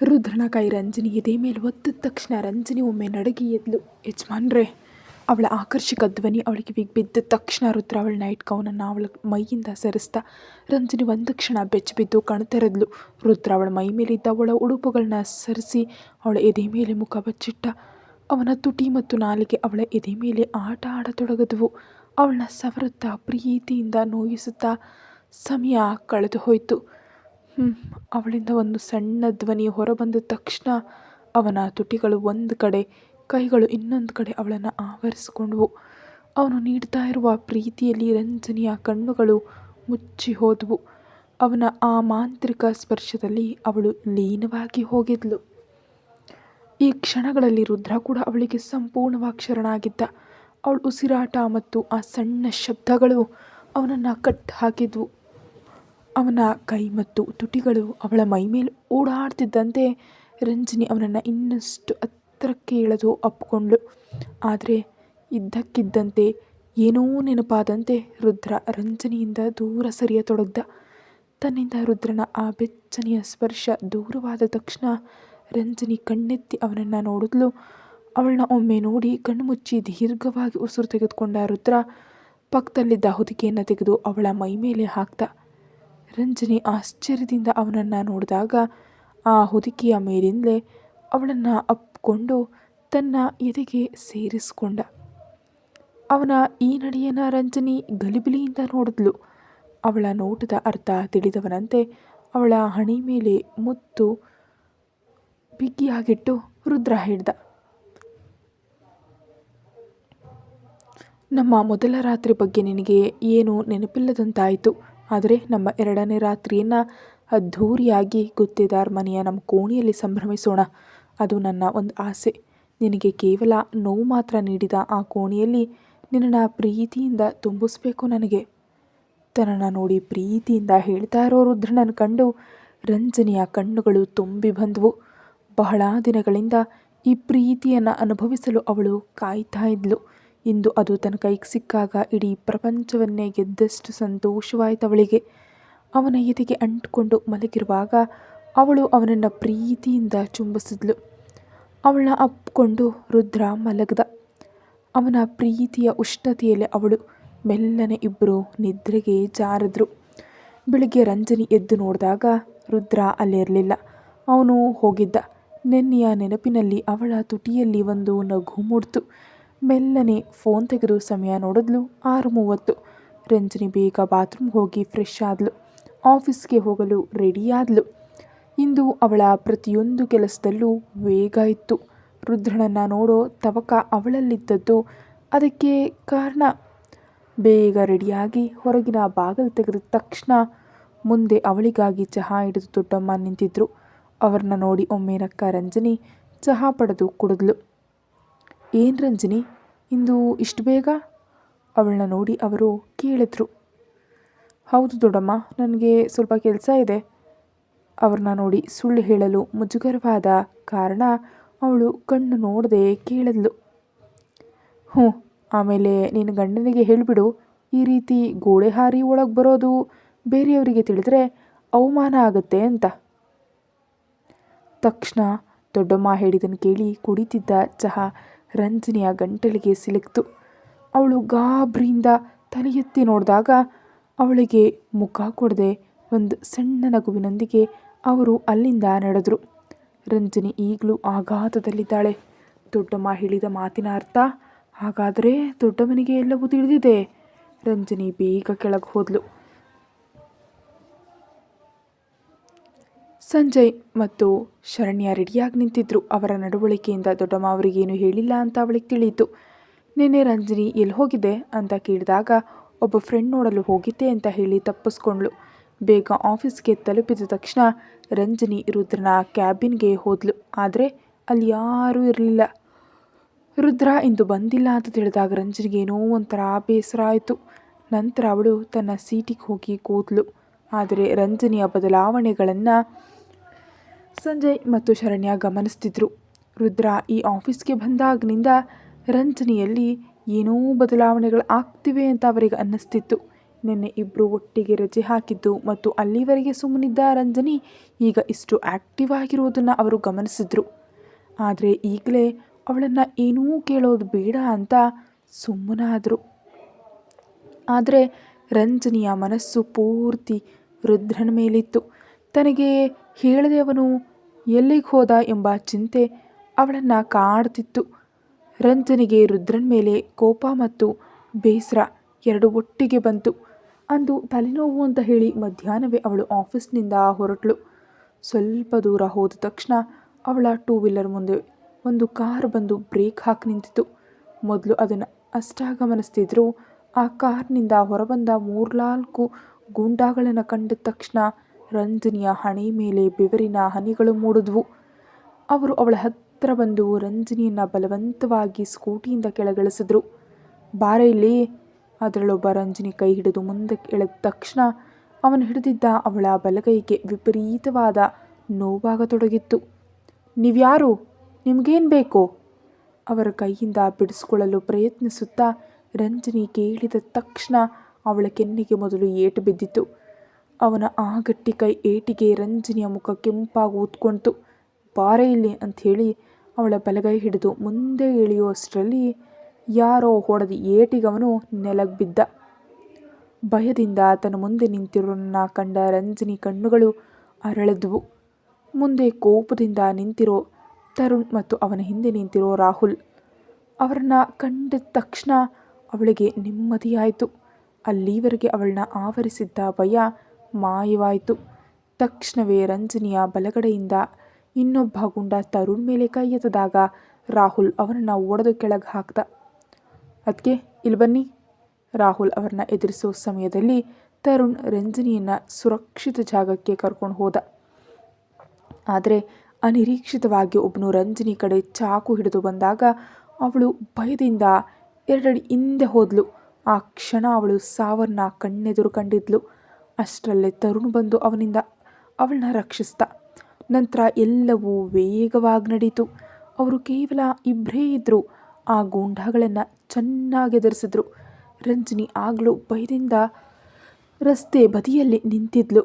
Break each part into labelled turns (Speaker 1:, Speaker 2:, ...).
Speaker 1: ರುದ್ರನ ಕೈ ರಂಜನಿ ಎದೆ ಮೇಲೆ ಒತ್ತಿದ ತಕ್ಷಣ ರಂಜನಿ ಒಮ್ಮೆ ನಡಗಿ ಎದ್ಲು. ಯಜಮಾನ್ರೆ, ಅವಳ ಆಕರ್ಷಕ ಧ್ವನಿ ಅವಳಿಗೆ ಬಿದ್ದ ತಕ್ಷಣ ರುದ್ರ ಅವಳ ನೈಟ್ ಗೌನನ್ನು ಅವಳ ಮೈಯಿಂದ ಸರಿಸ್ತಾ ರಂಜನಿ ಒಂದು ಕ್ಷಣ ಬೆಚ್ಚಿಬಿದ್ದು ಕಣ್ತೆರೆದ್ಲು. ರುದ್ರ ಅವಳ ಮೈ ಮೇಲಿದ್ದ ಅವಳ ಉಡುಪುಗಳನ್ನ ಸರಿಸಿ ಅವಳ ಎದೆ ಮೇಲೆ ಮುಖ ಬಚ್ಚಿಟ್ಟ. ಅವನ ತುಟಿ ಮತ್ತು ನಾಲಿಗೆ ಅವಳ ಎದೆ ಮೇಲೆ ಆಟ ಆಡತೊಡಗಿದ್ವು. ಅವಳನ್ನ ಸವರುತ್ತಾ ಪ್ರೀತಿಯಿಂದ ನೋಯಿಸುತ್ತಾ ಸಮಯ ಕಳೆದು ಹೋಯಿತು. ಅವಳಿಂದ ಒಂದು ಸಣ್ಣ ಧ್ವನಿ ಹೊರಬಂದ ತಕ್ಷಣ ಅವನ ತುಟಿಗಳು ಒಂದು ಕಡೆ, ಕೈಗಳು ಇನ್ನೊಂದು ಕಡೆ ಅವಳನ್ನು ಆವರಿಸಿಕೊಂಡವು. ಅವನು ನೀಡ್ತಾ ಇರುವ ಪ್ರೀತಿಯಲ್ಲಿ ರಂಜನಿಯ ಕಣ್ಣುಗಳು ಮುಚ್ಚಿ ಹೋದವು. ಅವನ ಆ ಮಾಂತ್ರಿಕ ಸ್ಪರ್ಶದಲ್ಲಿ ಅವಳು ಲೀನವಾಗಿ ಹೋಗಿದ್ಲು. ಈ ಕ್ಷಣಗಳಲ್ಲಿ ರುದ್ರ ಕೂಡ ಅವಳಿಗೆ ಸಂಪೂರ್ಣವಾಗಿ ಶರಣಾಗಿದ್ದ. ಅವಳ ಉಸಿರಾಟ ಮತ್ತು ಆ ಸಣ್ಣ ಶಬ್ದಗಳು ಅವನನ್ನು ಕಟ್ ಹಾಕಿದ್ವು. ಅವನ ಕೈ ಮತ್ತು ತುಟಿಗಳು ಅವಳ ಮೈ ಮೇಲೆ ಓಡಾಡ್ತಿದ್ದಂತೆ ರಂಜನಿ ಅವನನ್ನು ಇನ್ನಷ್ಟು ಹತ್ತಿರಕ್ಕೆ ಎಳೆದು ಅಪ್ಪಿಕೊಂಡ್ಳು. ಆದರೆ ಇದ್ದಕ್ಕಿದ್ದಂತೆ ಏನೋ ನೆನಪಾದಂತೆ ರುದ್ರ ರಂಜನಿಯಿಂದ ದೂರ ಸರಿಯತೊಡಗ್ದ. ತನ್ನಿಂದ ರುದ್ರನ ಆ ಬೆಚ್ಚನೆಯ ಸ್ಪರ್ಶ ದೂರವಾದ ತಕ್ಷಣ ರಂಜನಿ ಕಣ್ಣೆತ್ತಿ ಅವನನ್ನು ನೋಡಿದ್ಲು. ಅವಳನ್ನ ಒಮ್ಮೆ ನೋಡಿ ಕಣ್ಣು ಮುಚ್ಚಿ ದೀರ್ಘವಾಗಿ ಉಸಿರು ತೆಗೆದುಕೊಂಡ ರುದ್ರ ಪಕ್ಕದಲ್ಲಿದ್ದ ಹೊದಿಕೆಯನ್ನು ತೆಗೆದು ಅವಳ ಮೈ ಮೇಲೆ ಹಾಕ್ದ. ರಂಜನಿ ಆಶ್ಚರ್ಯದಿಂದ ಅವನನ್ನು ನೋಡಿದಾಗ ಆ ಹೊದಿಕೆಯ ಮೇಲಿಂದಲೇ ಅವಳನ್ನು ಅಪ್ಪಿಕೊಂಡು ತನ್ನ ಎದೆಗೆ ಸೇರಿಸಿಕೊಂಡ. ಅವನ ಈ ನಡೆಯನ್ನು ರಂಜನಿ ಗಲಿಬಿಲಿಯಿಂದ ನೋಡಿದ್ಲು. ಅವಳ ನೋಟದ ಅರ್ಥ ತಿಳಿದವನಂತೆ ಅವಳ ಹಣೆ ಮೇಲೆ ಮುತ್ತು ಬಿಗಿಯಾಗಿಟ್ಟು ರುದ್ರ ಹೇಳ್ದ, ನಮ್ಮ ಮೊದಲ ರಾತ್ರಿ ಬಗ್ಗೆ ನಿನಗೆ ಏನೂ ನೆನಪಿಲ್ಲದಂತಾಯಿತು. ಆದರೆ ನಮ್ಮ ಎರಡನೇ ರಾತ್ರಿಯನ್ನು ಅದ್ಧೂರಿಯಾಗಿ ಗುತ್ತೇದಾರ್ ಮನೆಯ ನಮ್ಮ ಕೋಣೆಯಲ್ಲಿ ಸಂಭ್ರಮಿಸೋಣ. ಅದು ನನ್ನ ಒಂದು ಆಸೆ. ನಿನಗೆ ಕೇವಲ ನೋವು ಮಾತ್ರ ನೀಡಿದ ಆ ಕೋಣೆಯಲ್ಲಿ ನಿನ್ನನ್ನು ಪ್ರೀತಿಯಿಂದ ತುಂಬಿಸ್ಬೇಕು ನನಗೆ. ತನ್ನನ್ನು ನೋಡಿ ಪ್ರೀತಿಯಿಂದ ಹೇಳ್ತಾ ಇರೋ ರುದ್ರನನ್ನು ಕಂಡು ರಂಜನಿಯ ಕಣ್ಣುಗಳು ತುಂಬಿ ಬಂದವು. ಬಹಳ ದಿನಗಳಿಂದ ಈ ಪ್ರೀತಿಯನ್ನು ಅನುಭವಿಸಲು ಅವಳು ಕಾಯ್ತಾ ಇದ್ಲು. ಇಂದು ಅದು ತನ್ನ ಕೈಗೆ ಸಿಕ್ಕಾಗ ಇಡೀ ಪ್ರಪಂಚವನ್ನೇ ಗೆದ್ದಷ್ಟು ಸಂತೋಷವಾಯಿತು ಅವಳಿಗೆ. ಅವನ ಎದೆಗೆ ಅಂಟಿಕೊಂಡು ಮಲಗಿರುವಾಗ ಅವಳು ಅವನನ್ನು ಪ್ರೀತಿಯಿಂದ ಚುಂಬಿಸಿದ್ಲು. ಅವಳನ್ನ ಅಪ್ಪಿಕೊಂಡು ರುದ್ರ ಮಲಗ್ದ. ಅವನ ಪ್ರೀತಿಯ ಉಷ್ಣತೆಯಲ್ಲಿ ಅವಳು ಮೆಲ್ಲನೆ ಇಬ್ಬರು ನಿದ್ರೆಗೆ ಜಾರಿದ್ರು. ಬೆಳಿಗ್ಗೆ ರಂಜನಿ ಎದ್ದು ನೋಡಿದಾಗ ರುದ್ರ ಅಲ್ಲಿರಲಿಲ್ಲ. ಅವನು ಹೋಗಿದ್ದ. ನೆನ್ನೆಯ ನೆನಪಿನಲ್ಲಿ ಅವಳ ತುಟಿಯಲ್ಲಿ ಒಂದು ನಗು ಮೂಡ್ತು. ಮೆಲ್ಲನೆ ಫೋನ್ ತೆಗೆದು ಸಮಯ ನೋಡಿದ್ಲು. 6:30. ರಂಜನಿ ಬೇಗ ಬಾತ್ರೂಮ್ ಹೋಗಿ ಫ್ರೆಶ್ ಆದ್ಲು. ಆಫೀಸ್ಗೆ ಹೋಗಲು ರೆಡಿಯಾದ್ಲು. ಇಂದು ಅವಳ ಪ್ರತಿಯೊಂದು ಕೆಲಸದಲ್ಲೂ ವೇಗ ಇತ್ತು. ರುದ್ರನನ್ನು ನೋಡೋ ತವಕ ಅವಳಲ್ಲಿದ್ದದ್ದು ಅದಕ್ಕೆ ಕಾರಣ. ಬೇಗ ರೆಡಿಯಾಗಿ ಹೊರಗಿನ ಬಾಗಿಲು ತೆಗೆದ ತಕ್ಷಣ ಮುಂದೆ ಅವಳಿಗಾಗಿ ಚಹಾ ಹಿಡಿದು ದೊಡ್ಡಮ್ಮ ನಿಂತಿದ್ರು. ಅವ್ರನ್ನ ನೋಡಿ ಒಮ್ಮೆ ನಕ್ಕ ರಂಜನಿ ಚಹಾ ಪಡೆದು ಕುಡಿದ್ಲು. ಏನು ರಂಜನಿ, ಇಂದು ಇಷ್ಟು ಬೇಗ? ಅವಳನ್ನ ನೋಡಿ ಅವರು ಕೇಳಿದ್ರು. ಹೌದು ದೊಡ್ಡಮ್ಮ, ನನಗೆ ಸ್ವಲ್ಪ ಕೆಲಸ ಇದೆ. ಅವ್ರನ್ನ ನೋಡಿ ಸುಳ್ಳು ಹೇಳಲು ಮುಜುಗರವಾದ ಕಾರಣ ಅವಳು ಕಣ್ಣು ನೋಡದೆ ಕೇಳಿದ್ಲು. ಆಮೇಲೆ ನಿನ್ನ ಗಂಡನಿಗೆ ಹೇಳಿಬಿಡು, ಈ ರೀತಿ ಗೋಡೆ ಹಾರಿ ಒಳಗೆ ಬರೋದು ಬೇರೆಯವರಿಗೆ ತಿಳಿದ್ರೆ ಅವಮಾನ ಆಗುತ್ತೆ ಅಂತ. ತಕ್ಷಣ ದೊಡ್ಡಮ್ಮ ಹೇಳಿದನ್ನು ಕೇಳಿ ಕುಡಿತಿದ್ದ ಚಹಾ ರಂಜನಿಯ ಗಂಟಲಿಗೆ ಸಿಲುಕ್ತು. ಅವಳು ಗಾಬರಿಯಿಂದ ತಲೆ ಎತ್ತಿ ನೋಡಿದಾಗ ಅವಳಿಗೆ ಮುಖ ಕೊಡದೆ ಒಂದು ಸಣ್ಣ ನಗುವಿನೊಂದಿಗೆ ಅವರು ಅಲ್ಲಿಂದ ನಡೆದರು. ರಂಜನಿ ಈಗಲೂ ಆಘಾತದಲ್ಲಿದ್ದಾಳೆ. ದೊಡ್ಡಮ್ಮ ಹೇಳಿದ ಮಾತಿನ ಅರ್ಥ, ಹಾಗಾದರೆ ದೊಡ್ಡಮ್ಮನಿಗೆ ಎಲ್ಲವೂ ತಿಳಿದಿದೆ. ರಂಜನಿ ಬೇಗ ಕೆಳಗೆ ಹೋದ್ಲು. ಸಂಜಯ್ ಮತ್ತು ಶರಣ್ಯ ರೆಡಿಯಾಗಿ ನಿಂತಿದ್ರು. ಅವರ ನಡವಳಿಕೆಯಿಂದ ದೊಡ್ಡಮ್ಮ ಅವರಿಗೇನು ಹೇಳಿಲ್ಲ ಅಂತ ಅವಳಿಗೆ ತಿಳಿಯಿತು. ನಿನ್ನೆ ರಂಜನಿ ಎಲ್ಲಿ ಹೋಗಿದ್ದೆ ಅಂತ ಕೇಳಿದಾಗ ಒಬ್ಬ ಫ್ರೆಂಡ್ ನೋಡಲು ಹೋಗಿದ್ದೆ ಅಂತ ಹೇಳಿ ತಪ್ಪಿಸ್ಕೊಂಡ್ಳು. ಬೇಗ ಆಫೀಸ್ಗೆ ತಲುಪಿದ ತಕ್ಷಣ ರಂಜನಿ ರುದ್ರನ ಕ್ಯಾಬಿನ್ಗೆ ಹೋದ್ಲು. ಆದರೆ ಅಲ್ಲಿ ಯಾರೂ ಇರಲಿಲ್ಲ. ರುದ್ರ ಇಂದು ಬಂದಿಲ್ಲ ಅಂತ ತಿಳಿದಾಗ ರಂಜನಿಗೆ ಏನೋ ಒಂಥರ ಬೇಸರ ಆಯಿತು. ನಂತರ ಅವಳು ತನ್ನ ಸೀಟಿಗೆ ಹೋಗಿ ಕೂದ್ಲು. ಆದರೆ ರಂಜನಿಯ ಬದಲಾವಣೆಗಳನ್ನು ಸಂಜಯ್ ಮತ್ತು ಶರಣ್ಯ ಗಮನಿಸ್ತಿದ್ರು. ರುದ್ರ ಈ ಆಫೀಸ್ಗೆ ಬಂದಾಗಿನಿಂದ ರಂಜನಿಯಲ್ಲಿ ಏನೋ ಬದಲಾವಣೆಗಳು ಆಗ್ತಿವೆ ಅಂತ ಅವರಿಗೆ ಅನ್ನಿಸ್ತಿತ್ತು. ನಿನ್ನೆ ಇಬ್ಬರು ಒಟ್ಟಿಗೆ ರಜೆ ಹಾಕಿದ್ದು ಮತ್ತು ಅಲ್ಲಿವರೆಗೆ ಸುಮ್ಮನಿದ್ದ ರಂಜನಿ ಈಗ ಇಷ್ಟು ಆ್ಯಕ್ಟಿವ್ ಆಗಿರೋದನ್ನು ಅವರು ಗಮನಿಸಿದ್ರು. ಆದರೆ ಈಗಲೇ ಅವಳನ್ನು ಏನೂ ಕೇಳೋದು ಬೇಡ ಅಂತ ಸುಮ್ಮನಾದರು. ಆದರೆ ರಂಜನಿಯ ಮನಸ್ಸು ಪೂರ್ತಿ ರುದ್ರನ ಮೇಲಿತ್ತು. ತನಗೆ ಹೇಳದೆ ಅವನು ಎಲ್ಲಿಗೆ ಹೋದ ಎಂಬ ಚಿಂತೆ ಅವಳನ್ನು ಕಾಡ್ತಿತ್ತು. ರಂಜನಿಗೆ ರುದ್ರನ ಮೇಲೆ ಕೋಪ ಮತ್ತು ಬೇಸರ ಎರಡು ಒಟ್ಟಿಗೆ ಬಂತು. ಅಂದು ತಲೆನೋವು ಅಂತ ಹೇಳಿ ಮಧ್ಯಾಹ್ನವೇ ಅವಳು ಆಫೀಸ್ನಿಂದ ಹೊರಟಳು. ಸ್ವಲ್ಪ ದೂರ ಹೋದ ತಕ್ಷಣ ಅವಳ ಟೂ ವೀಲರ್ ಮುಂದೆ ಒಂದು ಕಾರ್ ಬಂದು ಬ್ರೇಕ್ ಹಾಕಿ ನಿಂತಿತು. ಮೊದಲು ಅದನ್ನು ಅಷ್ಟ ಗಮನಿಸ್ತಿದ್ರು. ಆ ಕಾರ್ನಿಂದ ಹೊರಬಂದ 3-4 ಗೂಂಡಾಗಳನ್ನು ಕಂಡ ತಕ್ಷಣ ರಂಜನಿಯ ಹಣೆ ಮೇಲೆ ಬೆವರಿನ ಹನಿಗಳು ಮೂಡಿದ್ವು. ಅವರು ಅವಳ ಹತ್ತಿರ ಬಂದು ರಂಜನಿಯನ್ನು ಬಲವಂತವಾಗಿ ಸ್ಕೂಟಿಯಿಂದ ಕೆಳಗಿಳಿಸಿದ್ರು. ಬಾರ ಇಲ್ಲಿ. ಅದರಲ್ಲೊಬ್ಬ ರಂಜನಿ ಕೈ ಹಿಡಿದು ಮುಂದಕ್ಕೆ ಎಳೆದ ತಕ್ಷಣ ಅವನು ಹಿಡಿದಿದ್ದ ಅವಳ ಬಲಗೈಗೆ ವಿಪರೀತವಾದ ನೋವಾಗತೊಡಗಿತ್ತು. ನೀವ್ಯಾರು? ನಿಮಗೇನು ಬೇಕು? ಅವರ ಕೈಯಿಂದ ಬಿಡಿಸಿಕೊಳ್ಳಲು ಪ್ರಯತ್ನಿಸುತ್ತಾ ರಂಜನಿ ಕೇಳಿದ ತಕ್ಷಣ ಅವಳ ಕೆನ್ನೆಗೆ ಮೊದಲು ಏಟು ಬಿದ್ದಿತು. ಅವನ ಆ ಗಟ್ಟಿ ಕೈ ಏಟಿಗೆ ರಂಜನಿಯ ಮುಖ ಕೆಂಪಾಗಿ ಊದ್ಕೊಳ್ತು. ಬಾರೆ ಇಲ್ಲಿ ಅಂಥೇಳಿ ಅವಳ ಬಲಗೈ ಹಿಡಿದು ಮುಂದೆ ಎಳೆಯುವಷ್ಟರಲ್ಲಿ ಯಾರೋ ಹೊಡೆದು ಏಟಿಗವನು ನೆಲಕ್ಕೆ ಬಿದ್ದ. ಭಯದಿಂದ ತನ್ನ ಮುಂದೆ ನಿಂತಿರೋನನ್ನ ಕಂಡ ರಂಜನಿ ಕಣ್ಣುಗಳು ಅರಳಿದ್ವು. ಮುಂದೆ ಕೋಪದಿಂದ ನಿಂತಿರೋ ತರುಣ್ ಮತ್ತು ಅವನ ಹಿಂದೆ ನಿಂತಿರೋ ರಾಹುಲ್ ಅವರನ್ನ ಕಂಡ ತಕ್ಷಣ ಅವಳಿಗೆ ನೆಮ್ಮದಿಯಾಯಿತು. ಅಲ್ಲಿವರೆಗೆ ಅವಳನ್ನ ಆವರಿಸಿದ್ದ ಭಯ ಮಾಯವಾಯಿತು. ತಕ್ಷಣವೇ ರಂಜನಿಯ ಬಲಗಡೆಯಿಂದ ಇನ್ನೊಬ್ಬ ಗುಂಡ ತರುಣ್ ಮೇಲೆ ಕೈ ಎತ್ತದಾಗ ರಾಹುಲ್ ಅವನನ್ನು ಒಡೆದು ಕೆಳಗೆ ಹಾಕ್ದ. ಅದಕ್ಕೆ ಇಲ್ಲಿ ಬನ್ನಿ. ರಾಹುಲ್ ಅವರನ್ನ ಎದುರಿಸೋ ಸಮಯದಲ್ಲಿ ತರುಣ್ ರಂಜನಿಯನ್ನು ಸುರಕ್ಷಿತ ಜಾಗಕ್ಕೆ ಕರ್ಕೊಂಡು ಹೋದ. ಆದರೆ ಅನಿರೀಕ್ಷಿತವಾಗಿ ಒಬ್ಬನು ರಂಜನಿ ಕಡೆ ಚಾಕು ಹಿಡಿದು ಬಂದಾಗ ಅವಳು ಭಯದಿಂದ 2 ಅಡಿ ಹಿಂದೆ ಹೋದ್ಲು. ಆ ಕ್ಷಣ ಅವಳು ಸಾವನ್ನ ಕಣ್ಣೆದುರು ಕಂಡಿದ್ಲು. ಅಷ್ಟರಲ್ಲೇ ತರುಣ್ ಬಂದು ಅವಳನ್ನ ರಕ್ಷಿಸ್ದ. ನಂತರ ಎಲ್ಲವೂ ವೇಗವಾಗಿ ನಡೀತು. ಅವರು ಕೇವಲ ಇಬ್ಬರೇ ಇದ್ದರು. ಆ ಗೂಂಡಾಗಳನ್ನು ಚೆನ್ನಾಗಿ ಎದುರಿಸಿದ್ರು. ರಂಜನಿ ಆಗಲೂ ಭಯದಿಂದ ರಸ್ತೆ ಬದಿಯಲ್ಲಿ ನಿಂತಿದ್ಲು.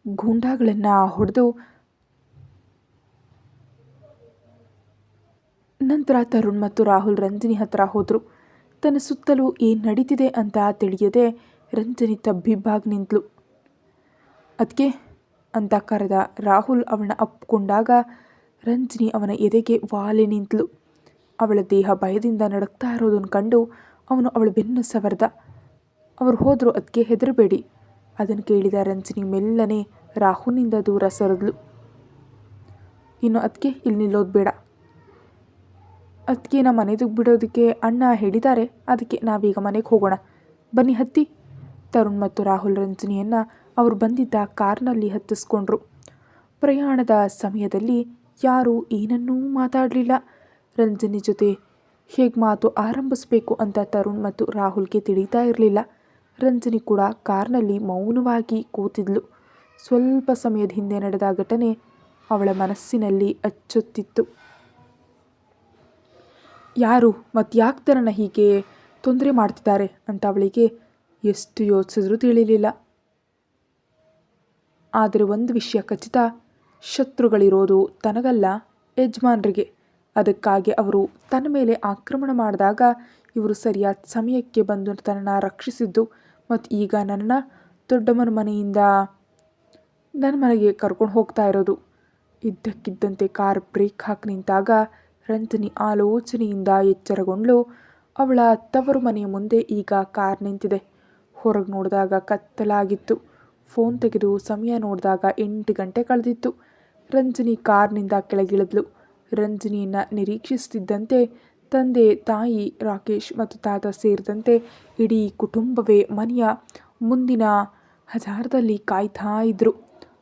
Speaker 1: ಗೂಂಡಾಗಳನ್ನು ಹೊಡೆದು ನಂತರ ತರುಣ್ ಮತ್ತು ರಾಹುಲ್ ರಂಜನಿ ಹತ್ರ ಹೋದರು. ತನ್ನ ಸುತ್ತಲೂ ಏನು ನಡೀತಿದೆ ಅಂತ ತಿಳಿಯದೆ ರಂಜನಿ ತಬ್ಬಿಬ್ಬಾಗಿ ನಿಂತಳು. ಅದಕ್ಕೆ ಅಂತ ಕರೆದ ರಾಹುಲ್ ಅವಳನ್ನ ಅಪ್ಪಿಕೊಂಡಾಗ ರಂಜನಿ ಅವನ ಎದೆಗೆ ವಾಲೆ ನಿಂತಳು. ಅವಳ ದೇಹ ಭಯದಿಂದ ನಡುಕ್ತಾ ಇರೋದನ್ನು ಕಂಡು ಅವನು ಅವಳ ಬೆನ್ನು ಸವರ್ದ. ಅವರು ಹೋದರು. ಅದಕ್ಕೆ ಹೆದರಬೇಡಿ. ಅದನ್ನು ಕೇಳಿದ ರಂಜನಿ ಮೆಲ್ಲನೆ ರಾಹುಲ್ನಿಂದ ದೂರ ಸರಿದ್ಲು. ಇನ್ನು ಅದಕ್ಕೆ ಇಲ್ಲಿ ನಿಲ್ಲೋದು ಬೇಡ. ಅದಕ್ಕೆ ನಮ್ಮ ಮನೆಗೆ ಬಿಡೋದಕ್ಕೆ ಅಣ್ಣ ಹೇಳಿದ್ದಾರೆ. ಅದಕ್ಕೆ ನಾವೀಗ ಮನೆಗೆ ಹೋಗೋಣ. ಬನ್ನಿ ಹತ್ತಿ. ತರುಣ್ ಮತ್ತು ರಾಹುಲ್ ರಂಜನಿಯನ್ನು ಅವರು ಬಂದಿದ್ದ ಕಾರ್ನಲ್ಲಿ ಹತ್ತಿಸ್ಕೊಂಡ್ರು. ಪ್ರಯಾಣದ ಸಮಯದಲ್ಲಿ ಯಾರೂ ಏನನ್ನೂ ಮಾತಾಡಲಿಲ್ಲ. ರಂಜನಿ ಜೊತೆ ಹೇಗೆ ಮಾತು ಆರಂಭಿಸಬೇಕು ಅಂತ ತರುಣ್ ಮತ್ತು ರಾಹುಲ್ಗೆ ತಿಳಿತಾ ಇರಲಿಲ್ಲ. ರಂಜನಿ ಕೂಡ ಕಾರ್ನಲ್ಲಿ ಮೌನವಾಗಿ ಕೂತಿದ್ಲು. ಸ್ವಲ್ಪ ಸಮಯದ ಹಿಂದೆ ನಡೆದ ಘಟನೆ ಅವಳ ಮನಸ್ಸಿನಲ್ಲಿ ಅಚ್ಚೊತ್ತಿತ್ತು. ಯಾರು ಮತ್ತು ಯಾಕೆ ತರನ ಹೀಗೆ ತೊಂದರೆ ಮಾಡ್ತಿದ್ದಾರೆ ಅಂತ ಅವಳಿಗೆ ಎಷ್ಟು ಯೋಚಿಸಿದ್ರೂ ತಿಳಿಲಿಲ್ಲ. ಆದರೆ ಒಂದು ವಿಷಯ ಖಚಿತ, ಶತ್ರುಗಳಿರೋದು ತನಗಲ್ಲ, ಯಜಮಾನ್ರಿಗೆ. ಅದಕ್ಕಾಗಿ ಅವರು ತನ್ನ ಮೇಲೆ ಆಕ್ರಮಣ ಮಾಡಿದಾಗ ಇವರು ಸರಿಯಾದ ಸಮಯಕ್ಕೆ ಬಂದು ತನ್ನನ್ನು ರಕ್ಷಿಸಿದ್ದು ಮತ್ತು ಈಗ ನನ್ನನ್ನು ದೊಡ್ಡಮ್ಮನ ಮನೆಯಿಂದ ನನ್ನ ಮನೆಗೆ ಕರ್ಕೊಂಡು ಹೋಗ್ತಾ ಇರೋದು. ಇದ್ದಕ್ಕಿದ್ದಂತೆ ಕಾರ್ ಬ್ರೇಕ್ ಹಾಕಿ ನಿಂತಾಗ ರಂಜನಿ ಆಲೋಚನೆಯಿಂದ ಎಚ್ಚರಗೊಂಡ್ಳು. ಅವಳ ತವರು ಮನೆಯ ಮುಂದೆ ಈಗ ಕಾರ್ ನಿಂತಿದೆ. ಹೊರಗೆ ನೋಡಿದಾಗ ಕತ್ತಲಾಗಿತ್ತು. ಫೋನ್ ತೆಗೆದು ಸಮಯ ನೋಡಿದಾಗ 8 ಗಂಟೆ ಕಳೆದಿತ್ತು. ರಂಜನಿ ಕಾರ್ನಿಂದ ಕೆಳಗಿಳಿದ್ಲು. ರಂಜನಿಯನ್ನು ನಿರೀಕ್ಷಿಸುತ್ತಿದ್ದಂತೆ ತಂದೆ, ತಾಯಿ, ರಾಕೇಶ್ ಮತ್ತು ತಾತ ಸೇರಿದಂತೆ ಇಡೀ ಕುಟುಂಬವೇ ಮನೆಯ ಮುಂದಿನ ಹಜಾರದಲ್ಲಿ ಕಾಯ್ತಾ ಇದ್ರು.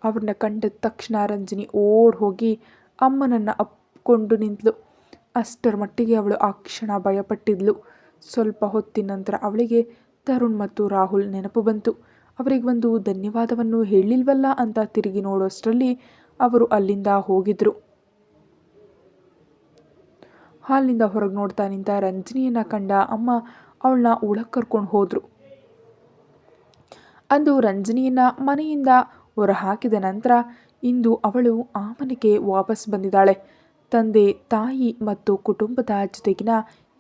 Speaker 1: ಅವ್ರನ್ನ ಕಂಡ ತಕ್ಷಣ ರಂಜನಿ ಓಡ್ ಹೋಗಿ ಅಮ್ಮನನ್ನು ಅಪ್ಕೊಂಡು ನಿಂತಳು. ಅಷ್ಟರ ಮಟ್ಟಿಗೆ ಅವಳು ಆ ಕ್ಷಣ ಭಯಪಟ್ಟಿದ್ಲು. ಸ್ವಲ್ಪ ಹೊತ್ತಿನ ನಂತರ ಅವಳಿಗೆ ತರುಣ್ ಮತ್ತು ರಾಹುಲ್ ನೆನಪು ಬಂತು. ಅವರಿಗೆ ಒಂದು ಧನ್ಯವಾದವನ್ನು ಹೇಳಿಲ್ವಲ್ಲ ಅಂತ ತಿರುಗಿ ನೋಡೋಷ್ಟರಲ್ಲಿ ಅವರು ಅಲ್ಲಿಂದ ಹೋಗಿದ್ರು. ಹಾಲಿನಿಂದ ಹೊರಗೆ ನೋಡ್ತಾ ನಿಂತ ರಂಜನಿಯನ್ನು ಕಂಡ ಅಮ್ಮ ಅವಳನ್ನ ಒಳಗೆ ಕರ್ಕೊಂಡು ಹೋದರು. ಅಂದು ರಂಜನಿಯನ್ನು ಮನೆಯಿಂದ ಹೊರಹಾಕಿದ ನಂತರ ಇಂದು ಅವಳು ಆ ಮನೆಗೆ ವಾಪಸ್ ಬಂದಿದ್ದಾಳೆ. ತಂದೆ ತಾಯಿ ಮತ್ತು ಕುಟುಂಬದ ಜೊತೆಗಿನ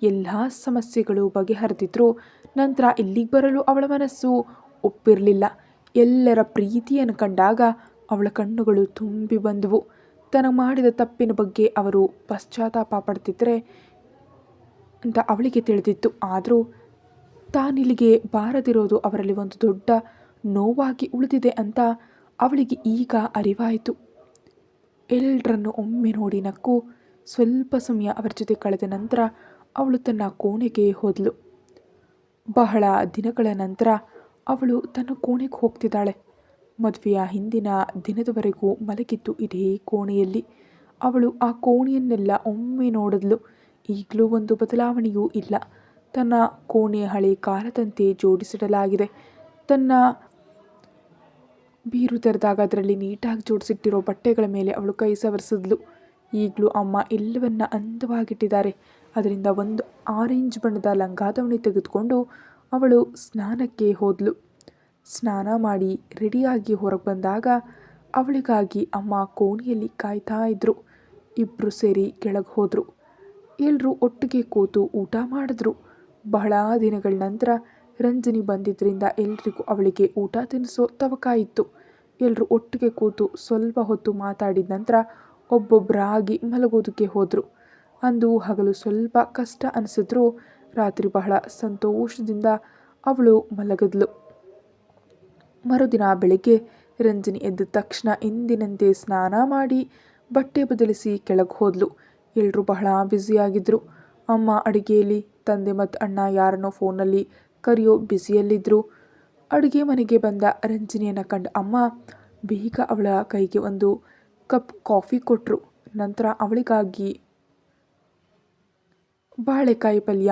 Speaker 1: ಎಲ್ಲ ಸಮಸ್ಯೆಗಳು ಬಗೆಹರಿದಿದ್ರು. ನಂತರ ಇಲ್ಲಿಗೆ ಬರಲು ಅವಳ ಮನಸ್ಸು ಒಪ್ಪಿರಲಿಲ್ಲ. ಎಲ್ಲರ ಪ್ರೀತಿಯನ್ನು ಕಂಡಾಗ ಅವಳ ಕಣ್ಣುಗಳು ತುಂಬಿ ಬಂದವು. ತನಗೆ ಮಾಡಿದ ತಪ್ಪಿನ ಬಗ್ಗೆ ಅವರು ಪಶ್ಚಾತ್ತಾಪ ಪಡ್ತಿದ್ರೆ ಅಂತ ಅವಳಿಗೆ ತಿಳಿದಿತ್ತು. ಆದರೂ ತಾನಿಲ್ಲಿಗೆ ಬಾರದಿರೋದು ಅವರಲ್ಲಿ ಒಂದು ದೊಡ್ಡ ನೋವಾಗಿ ಉಳಿದಿದೆ ಅಂತ ಅವಳಿಗೆ ಈಗ ಅರಿವಾಯಿತು. ಎಲ್ಲರನ್ನು ಒಮ್ಮೆ ನೋಡಿ ನಕ್ಕು ಸ್ವಲ್ಪ ಸಮಯ ಅವರ ಜೊತೆ ಕಳೆದ ನಂತರ ಅವಳು ತನ್ನ ಕೋಣೆಗೆ ಹೋದಳು. ಬಹಳ ದಿನಗಳ ನಂತರ ಅವಳು ತನ್ನ ಕೋಣೆಗೆ ಹೋಗ್ತಿದ್ದಾಳೆ. ಮದುವೆಯ ಹಿಂದಿನ ದಿನದವರೆಗೂ ಮಲಗಿದ್ದು ಇದೇ ಕೋಣೆಯಲ್ಲಿ. ಅವಳು ಆ ಕೋಣೆಯನ್ನೆಲ್ಲ ಒಮ್ಮೆ ನೋಡಿದ್ಲು. ಈಗಲೂ ಒಂದು ಬದಲಾವಣೆಯೂ ಇಲ್ಲ. ತನ್ನ ಕೋಣೆ ಹಳೆ ಕಾಲದಂತೆ ಜೋಡಿಸಿಡಲಾಗಿದೆ. ತನ್ನ ಬೀರು ತೆರೆದಾಗ ಅದರಲ್ಲಿ ನೀಟಾಗಿ ಜೋಡಿಸಿಟ್ಟಿರೋ ಬಟ್ಟೆಗಳ ಮೇಲೆ ಅವಳು ಕೈ ಸವರಿಸಿದ್ಲು. ಈಗಲೂ ಅಮ್ಮ ಎಲ್ಲವನ್ನ ಅಂದವಾಗಿಟ್ಟಿದ್ದಾರೆ. ಅದರಿಂದ ಒಂದು ಆರೆಂಜ್ ಬಣ್ಣದ ಲಂಗಾದವಣಿ ತೆಗೆದುಕೊಂಡು ಅವಳು ಸ್ನಾನಕ್ಕೆ ಹೋದ್ಲು. ಸ್ನಾನ ಮಾಡಿ ರೆಡಿಯಾಗಿ ಹೊರಗೆ ಬಂದಾಗ ಅವಳಿಗಾಗಿ ಅಮ್ಮ ಕೋಣೆಯಲ್ಲಿ ಕಾಯ್ತಾ ಇದ್ರು. ಇಬ್ಬರು ಸೇರಿ ಕೆಳಗೆ ಹೋದರು. ಎಲ್ಲರೂ ಒಟ್ಟಿಗೆ ಕೂತು ಊಟ ಮಾಡಿದ್ರು. ಬಹಳ ದಿನಗಳ ನಂತರ ರಂಜನಿ ಬಂದಿದ್ದರಿಂದ ಎಲ್ರಿಗೂ ಅವಳಿಗೆ ಊಟ ತಿನ್ನಿಸೋ ತವಕ ಇತ್ತು. ಎಲ್ಲರೂ ಒಟ್ಟಿಗೆ ಕೂತು ಸ್ವಲ್ಪ ಹೊತ್ತು ಮಾತಾಡಿದ ನಂತರ ಒಬ್ಬೊಬ್ಬರಾಗಿ ಮಲಗೋದಕ್ಕೆ ಹೋದರು. ಅಂದು ಹಗಲು ಸ್ವಲ್ಪ ಕಷ್ಟ ಅನಿಸಿದ್ರೂ ರಾತ್ರಿ ಬಹಳ ಸಂತೋಷದಿಂದ ಅವಳು ಮಲಗಿದ್ಲು. ಮರುದಿನ ಬೆಳಿಗ್ಗೆ ರಂಜನಿ ಎದ್ದ ತಕ್ಷಣ ಎಂದಿನಂತೆ ಸ್ನಾನ ಮಾಡಿ ಬಟ್ಟೆ ಬದಲಿಸಿ ಕೆಳಗೆ ಹೋದ್ಲು. ಎಲ್ಲರೂ ಬಹಳ ಬ್ಯುಸಿಯಾಗಿದ್ದರು. ಅಮ್ಮ ಅಡುಗೆಯಲ್ಲಿ, ತಂದೆ ಮತ್ತು ಅಣ್ಣ ಯಾರನ್ನೋ ಫೋನಲ್ಲಿ ಕರೆಯೋ ಬ್ಯುಸಿಯಲ್ಲಿದ್ದರು. ಅಡುಗೆ ಮನೆಗೆ ಬಂದ ರಂಜನಿಯನ್ನು ಕಂಡ ಅಮ್ಮ ಬೇಗ ಅವಳ ಕೈಗೆ ಒಂದು ಕಪ್ ಕಾಫಿ ಕೊಟ್ಟರು. ನಂತರ ಅವಳಿಗಾಗಿ ಬಾಳೆಕಾಯಿ ಪಲ್ಯ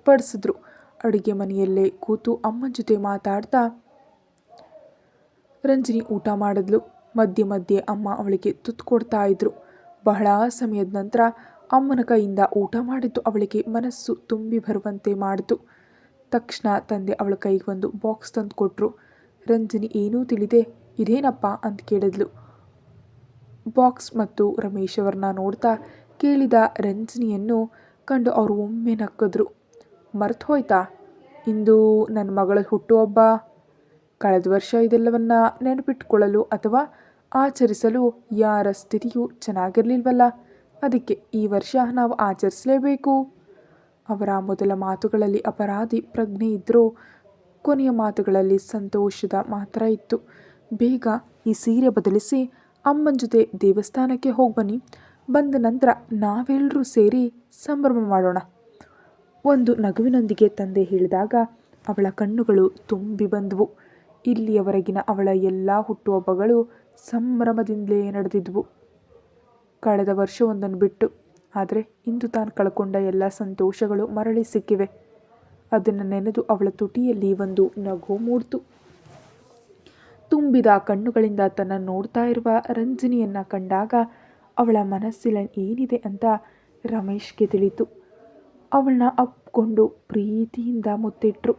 Speaker 1: ಬಡಿಸಿದ್ರು. ಅಡುಗೆ ಮನೆಯಲ್ಲೇ ಕೂತು ಅಮ್ಮನ ಜೊತೆ ಮಾತಾಡ್ತಾ ರಂಜನಿ ಊಟ ಮಾಡಿದ್ಲು. ಮಧ್ಯೆ ಮಧ್ಯೆ ಅಮ್ಮ ಅವಳಿಗೆ ತುತ್ತು ಕೊಡ್ತಾ ಇದ್ರು. ಬಹಳ ಸಮಯದ ನಂತರ ಅಮ್ಮನ ಕೈಯಿಂದ ಊಟ ಮಾಡಿದ್ದು ಅವಳಿಗೆ ಮನಸ್ಸು ತುಂಬಿ ಬರುವಂತೆ ಮಾಡಿತು. ತಕ್ಷಣ ತಂದೆ ಅವಳ ಕೈಗೆ ಒಂದು ಬಾಕ್ಸ್ ತಂದು ಕೊಟ್ಟರು. ರಂಜನಿ ಏನೂ ತಿಳಿದೆ ಇದೇನಪ್ಪ ಅಂತ ಕೇಳಿದ್ಲು. ಬಾಕ್ಸ್ ಮತ್ತು ರಮೇಶ್ ಅವರನ್ನ ನೋಡ್ತಾ ಕೇಳಿದ ರಂಜನಿಯನ್ನು ಕಂಡು ಅವರು ಒಮ್ಮೆ ನಕ್ಕಿದ್ರು. ಮರ್ತು ಹೋಯ್ತಾ? ಇಂದು ನನ್ನ ಮಗಳ ಹುಟ್ಟುಹಬ್ಬ. ಕಳೆದ ವರ್ಷ ಇದೆಲ್ಲವನ್ನ ನೆನಪಿಟ್ಕೊಳ್ಳಲು ಅಥವಾ ಆಚರಿಸಲು ಯಾರ ಸ್ಥಿತಿಯೂ ಚೆನ್ನಾಗಿರಲಿಲ್ವಲ್ಲ, ಅದಕ್ಕೆ ಈ ವರ್ಷ ನಾವು ಆಚರಿಸಲೇಬೇಕು. ಅವರ ಮೊದಲ ಮಾತುಗಳಲ್ಲಿ ಅಪರಾಧಿ ಪ್ರಜ್ಞೆ ಇದ್ದರೂ ಕೊನೆಯ ಮಾತುಗಳಲ್ಲಿ ಸಂತೋಷದ ಮಾತ್ರ ಇತ್ತು. ಬೇಗ ಈ ಸೀರೆ ಬದಲಿಸಿ ಅಮ್ಮನ ಜೊತೆ ದೇವಸ್ಥಾನಕ್ಕೆ ಹೋಗ್ಬನ್ನಿ. ಬಂದ ನಂತರ ನಾವೆಲ್ಲರೂ ಸೇರಿ ಸಂಭ್ರಮ ಮಾಡೋಣ. ಒಂದು ನಗುವಿನೊಂದಿಗೆ ತಂದೆ ಹೇಳಿದಾಗ ಅವಳ ಕಣ್ಣುಗಳು ತುಂಬಿ ಬಂದವು. ಇಲ್ಲಿಯವರೆಗಿನ ಅವಳ ಎಲ್ಲ ಹುಟ್ಟುಹಬ್ಬಗಳು ಸಂಭ್ರಮದಿಂದಲೇ ನಡೆದಿದ್ವು, ಕಳೆದ ವರ್ಷವೊಂದನ್ನು ಬಿಟ್ಟು. ಆದರೆ ಇಂದು ತಾನು ಕಳ್ಕೊಂಡ ಎಲ್ಲ ಸಂತೋಷಗಳು ಮರಳಿ ಸಿಕ್ಕಿವೆ. ಅದನ್ನು ನೆನೆದು ಅವಳ ತುಟಿಯಲ್ಲಿ ಒಂದು ನಗು ಮೂಡ್ತು. ತುಂಬಿದ ಕಣ್ಣುಗಳಿಂದ ತನ್ನನ್ನು ನೋಡ್ತಾ ಇರುವ ರಂಜನಿಯನ್ನು ಕಂಡಾಗ ಅವಳ ಮನಸ್ಸಿನಲ್ಲಿ ಏನಿದೆ ಅಂತ ರಮೇಶ್ಗೆ ತಿಳಿತು. ಅವಳನ್ನ ಅಪ್ಕೊಂಡು ಪ್ರೀತಿಯಿಂದ ಮುತ್ತಿಟ್ರು.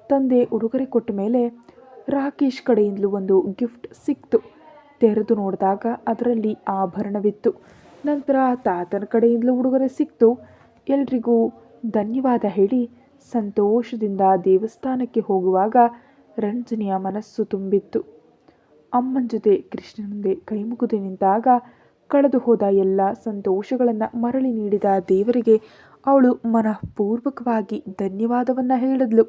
Speaker 1: ತಂದೆ ಉಡುಗೊರೆ ಕೊಟ್ಟ ಮೇಲೆ ರಾಕೇಶ್ ಕಡೆಯಿಂದಲೂ ಒಂದು ಗಿಫ್ಟ್ ಸಿಕ್ತು. ತೆರೆದು ನೋಡಿದಾಗ ಅದರಲ್ಲಿ ಆಭರಣವಿತ್ತು. ನಂತರ ತಾತನ ಕಡೆಯಿಂದಲೂ ಉಡುಗೊರೆ ಸಿಕ್ತು. ಎಲ್ರಿಗೂ ಧನ್ಯವಾದ ಹೇಳಿ ಸಂತೋಷದಿಂದ ದೇವಸ್ಥಾನಕ್ಕೆ ಹೋಗುವಾಗ ರಂಜನಿಯ ಮನಸ್ಸು ತುಂಬಿತ್ತು. ಅಮ್ಮನ ಜೊತೆ ಕೃಷ್ಣನ ಮುಂದೆ ಕೈ ಮುಗಿದು ನಿಂತಾಗ ಕಳೆದು ಹೋದ ಎಲ್ಲ ಸಂತೋಷಗಳನ್ನು ಮರಳಿ ನೀಡಿದ ದೇವರಿಗೆ ಅವಳು ಮನಃಪೂರ್ವಕವಾಗಿ ಧನ್ಯವಾದವನ್ನು ಹೇಳಿದ್ಲು.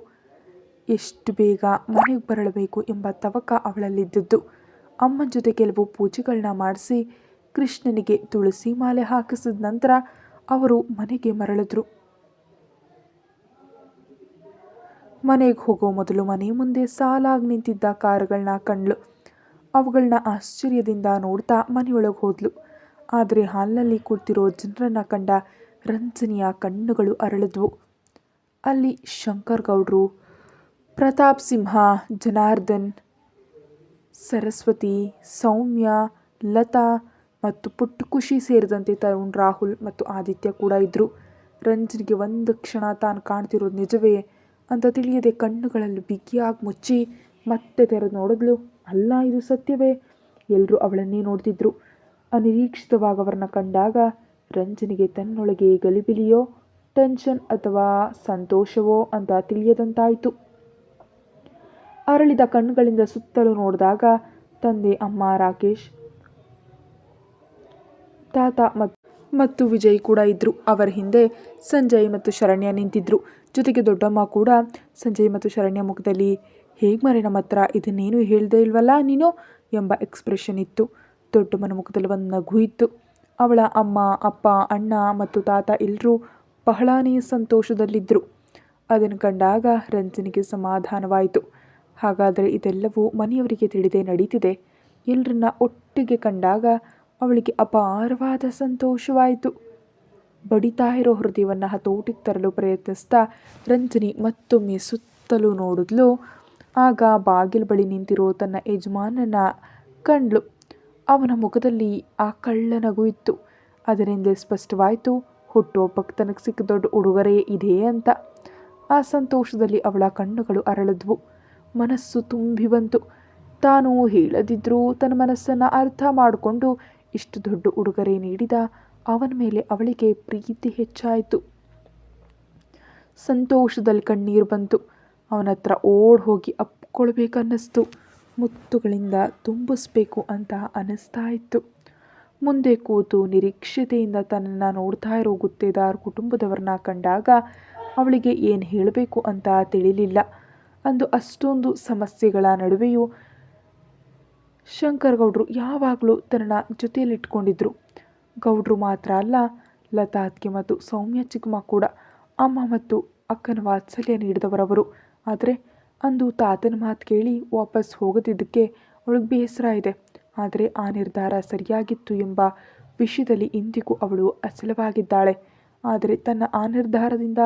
Speaker 1: ಎಷ್ಟು ಬೇಗ ಮನೆಗೆ ಬರಬೇಕು ಎಂಬ ತವಕ ಅವಳಲ್ಲಿದ್ದದ್ದು. ಅಮ್ಮನ ಜೊತೆ ಕೆಲವು ಪೂಜೆಗಳನ್ನ ಮಾಡಿಸಿ ಕೃಷ್ಣನಿಗೆ ತುಳಸಿ ಮಾಲೆ ಹಾಕಿಸಿದ ನಂತರ ಅವರು ಮನೆಗೆ ಮರಳಿದ್ರು. ಮನೆಗೆ ಹೋಗೋ ಮೊದಲು ಮನೆ ಮುಂದೆ ಸಾಲಾಗಿ ನಿಂತಿದ್ದ ಕಾರುಗಳನ್ನ ಕಂಡ್ಲು. ಅವುಗಳನ್ನ ಆಶ್ಚರ್ಯದಿಂದ ನೋಡ್ತಾ ಮನೆಯೊಳಗೆ ಹೋದ್ಲು. ಆದರೆ ಹಾಲ್ನಲ್ಲಿ ಕೂತಿರೋ ಜನರನ್ನು ಕಂಡ ರಂಜನಿಯ ಕಣ್ಣುಗಳು ಅರಳಿದ್ವು. ಅಲ್ಲಿ ಶಂಕರ್ ಗೌಡ್ರು, ಪ್ರತಾಪ್ ಸಿಂಹ, ಜನಾರ್ದನ್, ಸರಸ್ವತಿ, ಸೌಮ್ಯ, ಲತಾ ಮತ್ತು ಪುಟ್ಟು ಖುಷಿ ಸೇರಿದಂತೆ ತರುಣ್, ರಾಹುಲ್ ಮತ್ತು ಆದಿತ್ಯ ಕೂಡ ಇದ್ದರು. ರಂಜನಿಗೆ ಒಂದು ಕ್ಷಣ ತಾನು ಕಾಣ್ತಿರೋದು ನಿಜವೇ ಅಂತ ತಿಳಿಯದೆ ಕಣ್ಣುಗಳಲ್ಲಿ ಬಿಗಿಯಾಗಿ ಮುಚ್ಚಿ ಮತ್ತೆ ತೆರೆದು ನೋಡಿದ್ಲು. ಅಲ್ಲ, ಇದು ಸತ್ಯವೇ? ಎಲ್ಲರೂ ಅವಳನ್ನೇ ನೋಡ್ತಿದ್ರು. ಅನಿರೀಕ್ಷಿತವಾಗಿ ಅವರನ್ನ ಕಂಡಾಗ ರಂಜನಿಗೆ ತನ್ನೊಳಗೆ ಗಲಿಬಿಲಿಯೋ, ಟೆನ್ಷನ್ ಅಥವಾ ಸಂತೋಷವೋ ಅಂತ ತಿಳಿಯದಂತಾಯಿತು. ಅರಳಿದ ಕಣ್ಣುಗಳಿಂದ ಸುತ್ತಲೂ ನೋಡಿದಾಗ ತಂದೆ, ಅಮ್ಮ, ರಾಕೇಶ್, ತಾತ ಮತ್ತು ವಿಜಯ್ ಕೂಡ ಇದ್ರು. ಅವರ ಹಿಂದೆ ಸಂಜಯ್ ಮತ್ತು ಶರಣ್ಯ ನಿಂತಿದ್ರು. ಜೊತೆಗೆ ದೊಡ್ಡಮ್ಮ ಕೂಡ. ಸಂಜಯ್ ಮತ್ತು ಶರಣ್ಯ ಮುಖದಲ್ಲಿ ಹೇಗೆ ಮರೆ ನಮ್ಮ ಹತ್ರ ಇದನ್ನೇನು ಹೇಳ್ದೇ ಇಲ್ವಲ್ಲ ನೀನು ಎಂಬ ಎಕ್ಸ್ಪ್ರೆಷನ್ ಇತ್ತು. ದೊಡ್ಡಮ್ಮನ ಮುಖದಲ್ಲಿ ಒಂದು ನಗು ಇತ್ತು. ಅವಳ ಅಮ್ಮ, ಅಪ್ಪ, ಅಣ್ಣ ಮತ್ತು ತಾತ ಎಲ್ಲರೂ ಬಹಳಾನೇ ಸಂತೋಷದಲ್ಲಿದ್ದರು. ಅದನ್ನು ಕಂಡಾಗ ರಂಜನಿಗೆ ಸಮಾಧಾನವಾಯಿತು. ಹಾಗಾದರೆ ಇದೆಲ್ಲವೂ ಮನೆಯವರಿಗೆ ತಿಳಿದೇ ನಡೀತಿದೆ. ಎಲ್ಲರನ್ನ ಒಟ್ಟಿಗೆ ಕಂಡಾಗ ಅವಳಿಗೆ ಅಪಾರವಾದ ಸಂತೋಷವಾಯಿತು. ಬಡಿತಾ ಇರೋ ಹೃದಯವನ್ನು ಹತೋಟಿಗೆ ತರಲು ಪ್ರಯತ್ನಿಸ್ತಾ ರಂಜನಿ ಮತ್ತೊಮ್ಮೆ ಸುತ್ತಲೂ ನೋಡಿದ್ಲು. ಆಗ ಬಾಗಿಲು ಬಳಿ ನಿಂತಿರೋ ತನ್ನ ಯಜಮಾನನ ಕಂಡ್ಲು. ಅವನ ಮುಖದಲ್ಲಿ ಆ ಕಳ್ಳನಗು ಇತ್ತು. ಅದರಿಂದ ಸ್ಪಷ್ಟವಾಯಿತು, ಹುಟ್ಟುಹಬ್ಬಕ್ಕೆ ತನಗೆ ಸಿಕ್ಕ ದೊಡ್ಡ ಉಡುಗೊರೆ ಇದೆ ಅಂತ. ಆ ಸಂತೋಷದಲ್ಲಿ ಅವಳ ಕಣ್ಣುಗಳು ಅರಳಿದ್ವು. ಮನಸ್ಸು ತುಂಬಿ ಬಂತು. ತಾನು ಹೇಳದಿದ್ರೂ ತನ್ನ ಮನಸ್ಸನ್ನು ಅರ್ಥ ಮಾಡಿಕೊಂಡು ಇಷ್ಟು ದೊಡ್ಡ ಉಡುಗೊರೆ ನೀಡಿದ ಅವನ ಮೇಲೆ ಅವಳಿಗೆ ಪ್ರೀತಿ ಹೆಚ್ಚಾಯಿತು. ಸಂತೋಷದಲ್ಲಿ ಕಣ್ಣೀರು ಬಂತು. ಅವನ ಹತ್ರ ಓಡ್ ಹೋಗಿ ಅಪ್ಕೊಳ್ಬೇಕನ್ನಿಸ್ತು. ಮುತ್ತುಗಳಿಂದ ತುಂಬಿಸ್ಬೇಕು ಅಂತ ಅನ್ನಿಸ್ತಾ ಇತ್ತು. ಮುಂದೆ ಕೂತು ನಿರೀಕ್ಷತೆಯಿಂದ ತನ್ನನ್ನು ನೋಡ್ತಾ ಇರೋ ಗುತ್ತೇದಾರ್ ಕುಟುಂಬದವ್ರನ್ನ ಕಂಡಾಗ ಅವಳಿಗೆ ಏನು ಹೇಳಬೇಕು ಅಂತ ತಿಳಿಲಿಲ್ಲ. ಅಂದು ಅಷ್ಟೊಂದು ಸಮಸ್ಯೆಗಳ ನಡುವೆಯೂ ಶಂಕರ್ ಗೌಡ್ರು ಯಾವಾಗಲೂ ತನ್ನ ಜೊತೆಯಲ್ಲಿಟ್ಕೊಂಡಿದ್ರು. ಗೌಡ್ರು ಮಾತ್ರ ಅಲ್ಲ, ಲತಾತ್ಗೆ ಮತ್ತು ಸೌಮ್ಯ ಚಿಕ್ಕಮ್ಮ ಕೂಡ ಅಮ್ಮ ಮತ್ತು ಅಕ್ಕನ ವಾತ್ಸಲ್ಯ ನೀಡಿದವರವರು. ಆದರೆ ಅಂದು ತಾತನ ಮಾತು ಕೇಳಿ ವಾಪಸ್ ಹೋಗದಿದ್ದಕ್ಕೆ ಅವಳಿಗೆ ಬೇಸರ ಇದೆ. ಆದರೆ ಆ ನಿರ್ಧಾರ ಸರಿಯಾಗಿತ್ತು ಎಂಬ ವಿಷಯದಲ್ಲಿ ಇಂದಿಗೂ ಅವಳು ಅಚಲವಾಗಿದ್ದಾಳೆ. ಆದರೆ ತನ್ನ ಆ ನಿರ್ಧಾರದಿಂದ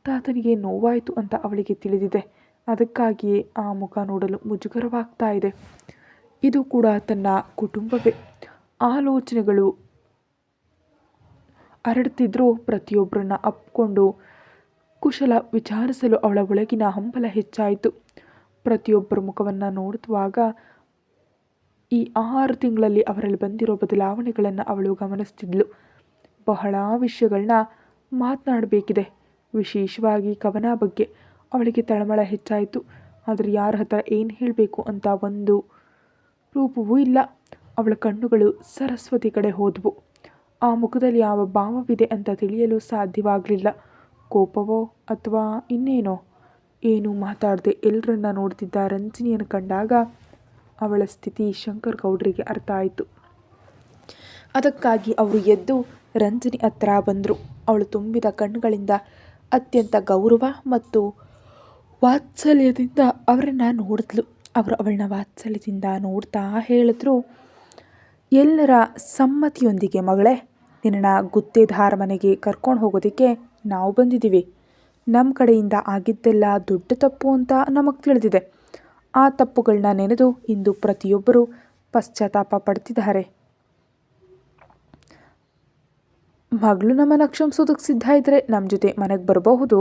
Speaker 1: ತಾತನಿಗೆ ನೋವಾಯಿತು ಅಂತ ಅವಳಿಗೆ ತಿಳಿದಿದೆ. ಅದಕ್ಕಾಗಿಯೇ ಆ ಮುಖ ನೋಡಲು ಮುಜುಗರವಾಗ್ತಾ ಇದೆ. ಇದು ಕೂಡ ತನ್ನ ಕುಟುಂಬವೇ. ಆಲೋಚನೆಗಳು ಹರಡ್ತಿದ್ರೂ ಪ್ರತಿಯೊಬ್ಬರನ್ನ ಅಪ್ಕೊಂಡು ಕುಶಲ ವಿಚಾರಿಸಲು ಅವಳ ಒಳಗಿನ ಹಂಬಲ ಹೆಚ್ಚಾಯಿತು. ಪ್ರತಿಯೊಬ್ಬರ ಮುಖವನ್ನು ನೋಡುವಾಗ ಈ 6 ತಿಂಗಳಲ್ಲಿ ಅವರಲ್ಲಿ ಬಂದಿರೋ ಬದಲಾವಣೆಗಳನ್ನು ಅವಳು ಗಮನಿಸ್ತಿದ್ಲು. ಬಹಳ ವಿಷಯಗಳನ್ನ ಮಾತನಾಡಬೇಕಿದೆ. ವಿಶೇಷವಾಗಿ ಕವನ ಬಗ್ಗೆ ಅವಳಿಗೆ ತಳಮಳ ಹೆಚ್ಚಾಯಿತು. ಆದರೆ ಯಾರ ಹತ್ರ ಏನು ಹೇಳಬೇಕು ಅಂತ ಒಂದು ರೂಪವೂ ಇಲ್ಲ. ಅವಳ ಕಣ್ಣುಗಳು ಸರಸ್ವತಿ ಕಡೆ ಹೋದವು. ಆ ಮುಖದಲ್ಲಿ ಯಾವ ಭಾವವಿದೆ ಅಂತ ತಿಳಿಯಲು ಸಾಧ್ಯವಾಗಲಿಲ್ಲ. ಕೋಪವೋ ಅಥವಾ ಇನ್ನೇನೋ. ಏನೂ ಮಾತಾಡದೆ ಎಲ್ಲರನ್ನ ನೋಡ್ತಿದ್ದ ರಂಜನಿಯನ್ನು ಕಂಡಾಗ ಅವಳ ಸ್ಥಿತಿ ಶಂಕರ್ ಗೌಡ್ರಿಗೆ ಅರ್ಥ ಆಯಿತು. ಅದಕ್ಕಾಗಿ ಅವರು ಎದ್ದು ರಂಜನಿ ಹತ್ರ ಬಂದರು. ಅವಳು ತುಂಬಿದ ಕಣ್ಣುಗಳಿಂದ ಅತ್ಯಂತ ಗೌರವ ಮತ್ತು ವಾತ್ಸಲ್ಯದಿಂದ ಅವರನ್ನು ನೋಡಿದ್ಲು. ಅವರು ಅವಳನ್ನ ವಾತ್ಸಲ್ಯದಿಂದ ನೋಡ್ತಾ ಹೇಳಿದ್ರು, ಎಲ್ಲರ ಸಮ್ಮತಿಯೊಂದಿಗೆ ಮಗಳೇ, ನಿನ್ನ ಗುತ್ತೇದಾರ ಮನೆಗೆ ಕರ್ಕೊಂಡು ಹೋಗೋದಕ್ಕೆ ನಾವು ಬಂದಿದ್ದೀವಿ. ನಮ್ಮ ಕಡೆಯಿಂದ ಆಗಿದ್ದೆಲ್ಲ ದೊಡ್ಡ ತಪ್ಪು ಅಂತ ನಮಗೆ ತಿಳಿದಿದೆ. ಆ ತಪ್ಪುಗಳನ್ನ ನೆನೆದು ಇಂದು ಪ್ರತಿಯೊಬ್ಬರೂ ಪಶ್ಚಾತ್ತಾಪ ಪಡ್ತಿದ್ದಾರೆ. ಮಗಳು ನಮ್ಮನ್ನು ಕ್ಷಮಿಸೋದಕ್ಕೆ ಸಿದ್ಧ ಇದ್ದರೆ ನಮ್ಮ ಜೊತೆ ಮನೆಗೆ ಬರಬಹುದು.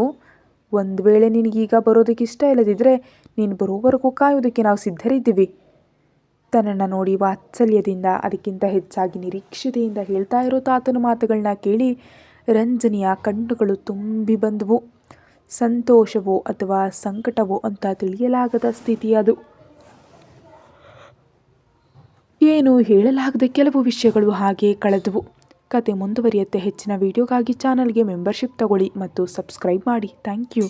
Speaker 1: ಒಂದು ವೇಳೆ ನಿನಗೀಗ ಬರೋದಕ್ಕೆ ಇಷ್ಟ ಇಲ್ಲದಿದ್ದರೆ ನೀನು ಬರೋವರೆಗೂ ಕಾಯೋದಕ್ಕೆ ನಾವು ಸಿದ್ಧರಿದ್ದೀವಿ. ತನ್ನನ್ನು ನೋಡಿ ವಾತ್ಸಲ್ಯದಿಂದ, ಅದಕ್ಕಿಂತ ಹೆಚ್ಚಾಗಿ ನಿರೀಕ್ಷತೆಯಿಂದ ಹೇಳ್ತಾ ಇರೋ ತಾತನ ಮಾತುಗಳನ್ನ ಕೇಳಿ ರಂಜನಿಯ ಕಣ್ಣುಗಳು ತುಂಬಿ ಬಂದವು. ಸಂತೋಷವೋ ಅಥವಾ ಸಂಕಟವೋ ಅಂತ ತಿಳಿಯಲಾಗದ ಸ್ಥಿತಿ ಅದು. ಏನು ಹೇಳಲಾಗದ ಕೆಲವು ವಿಷಯಗಳು ಹಾಗೆ ಕಳೆದವು. ಕತೆ ಮುಂದುವರಿಯುತ್ತೆ. ಹೆಚ್ಚಿನ ವಿಡಿಯೋಗಾಗಿ ಚಾನಲ್ಗೆ ಮೆಂಬರ್ಶಿಪ್ ತಗೊಳ್ಳಿ ಮತ್ತು ಸಬ್ಸ್ಕ್ರೈಬ್ ಮಾಡಿ. Thank you.